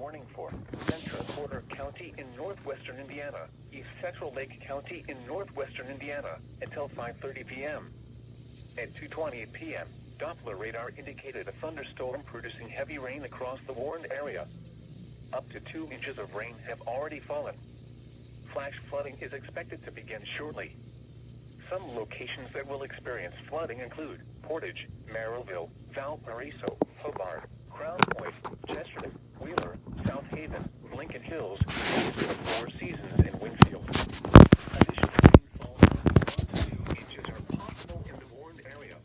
warning for Central Porter County in northwestern Indiana, East Central Lake County in northwestern Indiana until 5:30 p.m. At 2:20 p.m., Doppler radar indicated a thunderstorm producing heavy rain across the warned area. Up to 2 inches of rain have already fallen. Flash flooding is expected to begin shortly. Some locations that will experience flooding include Portage, Merrillville, Valparaiso, Hobart, Crown Point, Chesterton, Wheeler, South Haven, Lincoln Hills, Four Seasons, and Winfield. Additional rainfall of 1 to 2 inches are possible in the warned area.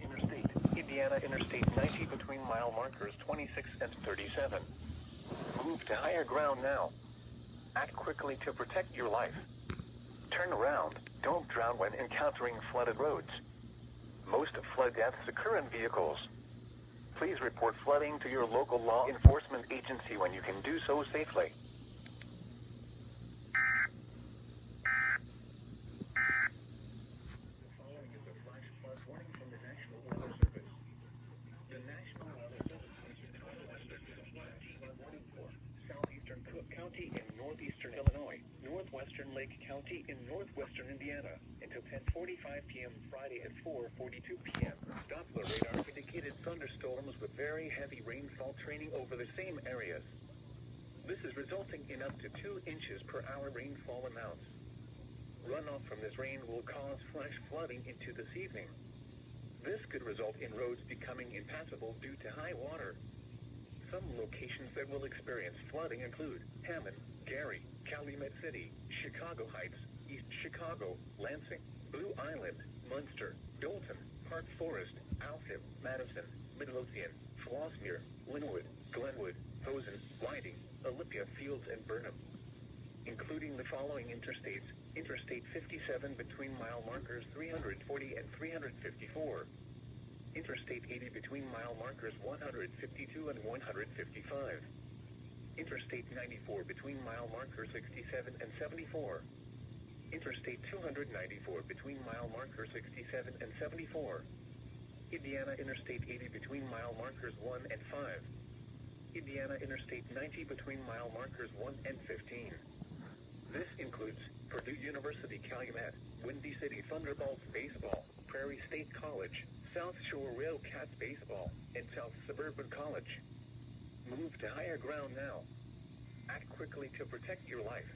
Interstate, Indiana Interstate 90 between mile markers 26 and 37. Move to higher ground now. Act quickly to protect your life. Turn around. Don't drown when encountering flooded roads. Most flood deaths occur in vehicles. Please report flooding to your local law enforcement agency when you can do so safely. The following is a flash flood warning from the National Weather Service. The National Weather Service is Chicago flash warning for southeastern Cook County in northeastern Illinois, northwestern Lake County in northwestern Indiana until 10:45 p.m. Friday at 4:42 p.m. Doppler radar indicated thunderstorms with very heavy rainfall training over the same areas. This is resulting in up to 2 inches per hour rainfall amounts. Runoff from this rain will cause flash flooding into this evening. This could result in roads becoming impassable due to high water. Some locations that will experience flooding include Hammond, Gary, Calumet City, Chicago Heights, East Chicago, Lansing, Blue Island, Munster, Dolton, Park Forest, Alfib, Madison, Midlothian, Flossmere, Linwood, Glenwood, Posen, Whiting, Olympia Fields, and Burnham. Including the following interstates: Interstate 57 between mile markers 340 and 354. Interstate 80 between mile markers 152 and 155. Interstate 94 between mile markers 67 and 74. Interstate 294 between mile markers 67 and 74. Indiana Interstate 80 between mile markers 1 and 5. Indiana Interstate 90 between mile markers 1 and 15. This includes Purdue University Calumet, Windy City Thunderbolts Baseball, Prairie State College, South Shore Railcats Baseball, and South Suburban College. Move to higher ground now. Act quickly to protect your life.